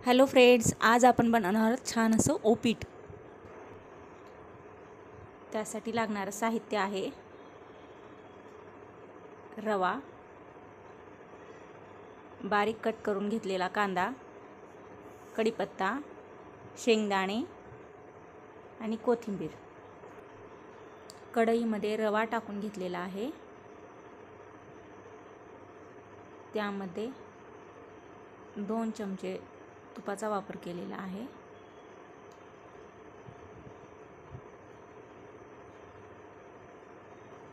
Hello friends, आज आपण बनवणार आहोत छान असं उपीट। त्यासाठी लागणारं साहित्य आहे रवा, बारीक कट करून घेतलेला कांदा, कढीपत्ता, शेंगदाणे आणि कोथिंबीर। कढईमध्ये रवा टाकून घेतलेला आहे, त्यामध्ये 2 चमचे तुपाचा वापर केलेला आहे।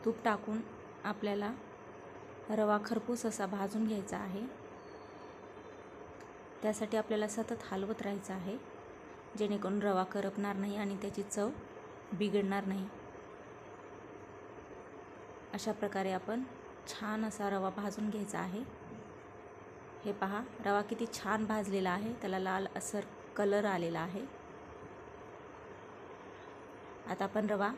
तूप टाकून आपल्याला रवा खरपूस असा भाजून घ्यायचा आहे। त्यासाठी आपल्याला सतत हलवत राहायचं आहे, जेणेकरून रवा करपणार नाही आणि त्याची चव बिघडणार नाही। अशा प्रकारे आपण छान असा रवा भाजून घ्यायचा आहे। हे पहा, रवा किती छान भाजलेला आहे, त्याला लाल असर कलर आलेला आहे। आता आपण रवा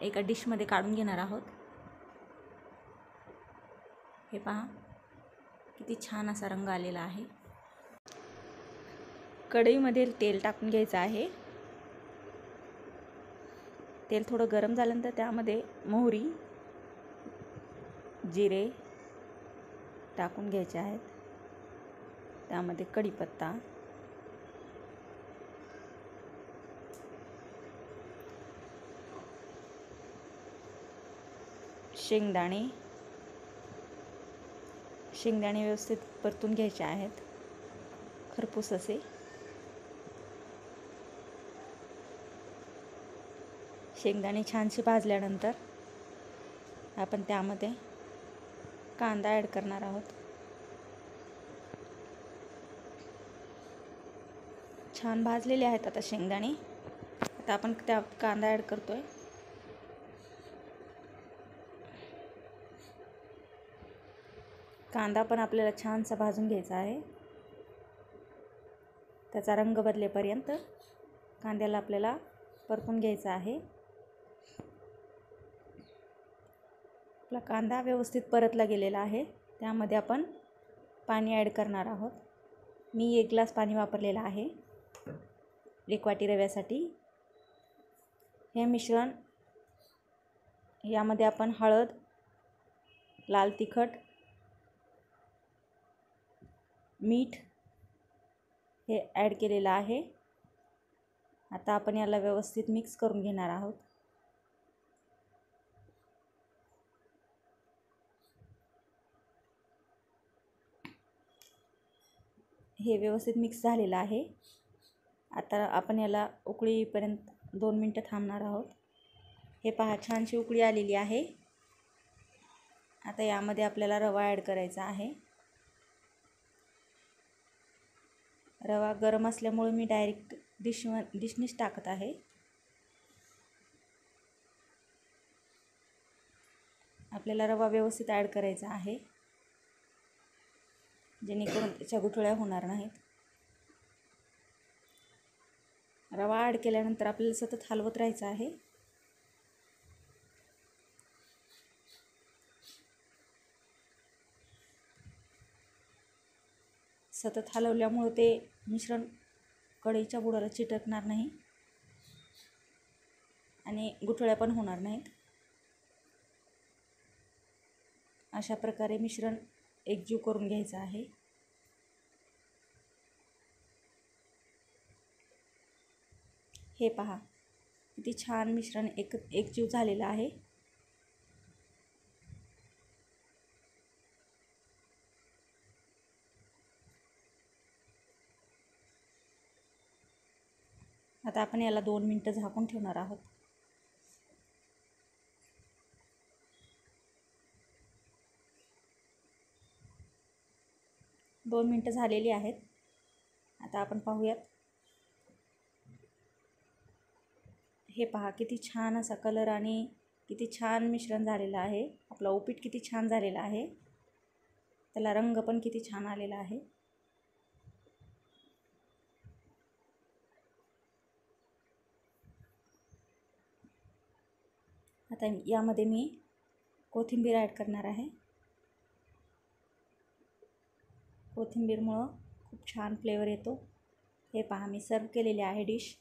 एका डिशमध्ये काढून घेणार आहोत। हे पहा, किती छान असा रंग आलेला आहे। कढईमध्ये तेल टाकून घ्यायचं आहे। तेल थोडं गरम झाल्यानंतर त्यामध्ये मोहरी, जिरे टाकून घ्यायचे आहेत। त्यामध्ये कढीपत्ता, शेंगदाणे व्यवस्थित परतून घ्यायचे आहेत, खरपूस असे। शेंगदाणे छानसे भाजल्यानंतर आपण त्यामध्ये कांदा ॲड करणार आहोत। छान भाजलेले आहेत आता शेंगदाणे। आता आपण त्यात कांदा ॲड करतोय। कांदा पण आपल्याला छानसा भाजून घ्यायचा आहे। त्याचा रंग बदलेपर्यंत कांद्याला आपल्याला परतून घ्यायचा आहे। आपला कांदा व्यवस्थित परतला गेलेला आहे, त्यामध्ये आपण पाणी ॲड करणार आहोत। मी 1 ग्लास पाणी वापरलेलं आहे 1 वाटी रव्यासाठी। हे मिश्रण, यामध्ये आपण हळद, लाल तिखट, मीठ हे ॲड केलेलं आहे। आता आपण याला व्यवस्थित मिक्स करून घेणार आहोत। हे व्यवस्थित मिक्स झालेलं आहे। आता आपण याला उकळी येईपर्यंत 2 मिनिटं थांबणार आहोत। हे पहा, छानशी उकळी आलेली आहे। आता यामध्ये आपल्याला रवा ॲड करायचा आहे। रवा गरम असल्यामुळे मी डायरेक्ट डिशनीच टाकत आहे। आपल्याला रवा व्यवस्थित ॲड करायचा आहे, जेणेकरून त्याच्या गुठळ्या होणार नाहीत। रवा ॲड केल्यानंतर आपल्याला सतत हलवत राहायचं आहे। सतत हलवल्यामुळे ते मिश्रण कढईच्या बुडाला चिटकणार नाही आणि गुठळ्या पण होणार नाहीत। अशा प्रकारे मिश्रण एकजीव करून घ्यायचं आहे। हे पहा, किती छान मिश्रण एकजीव झालेलं आहे। आता आपण याला 2 मिनिटं झाकून ठेवणार आहोत। दोन मिनिटं झालेली आहेत। आता आपण पाहूयात। हे पहा, किती छान असा कलर आणि किती छान मिश्रण झालेलं आहे। आपला उपीट किती छान झालेला आहे, त्याला रंग पण किती छान आलेला आहे। आता यामध्ये मी कोथिंबीर ॲड करणार आहे। कोथिंबीरमुळे खूप छान फ्लेवर येतो. हे पहा, मी सर्व केलेले आहे डिश.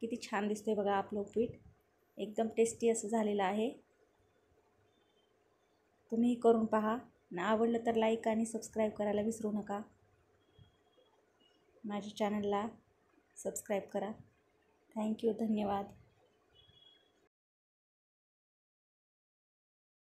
किती छान दिसते बघा आपलं उपीट. एकदम टेस्टी असं झालेलं आहे. तुम्ही करून पहा. आवडलं तर लाईक आणि सबस्क्राईब करायला विसरू नका. माझ्या चॅनलला सबस्क्राईब करा. थँक्यू. धन्यवाद.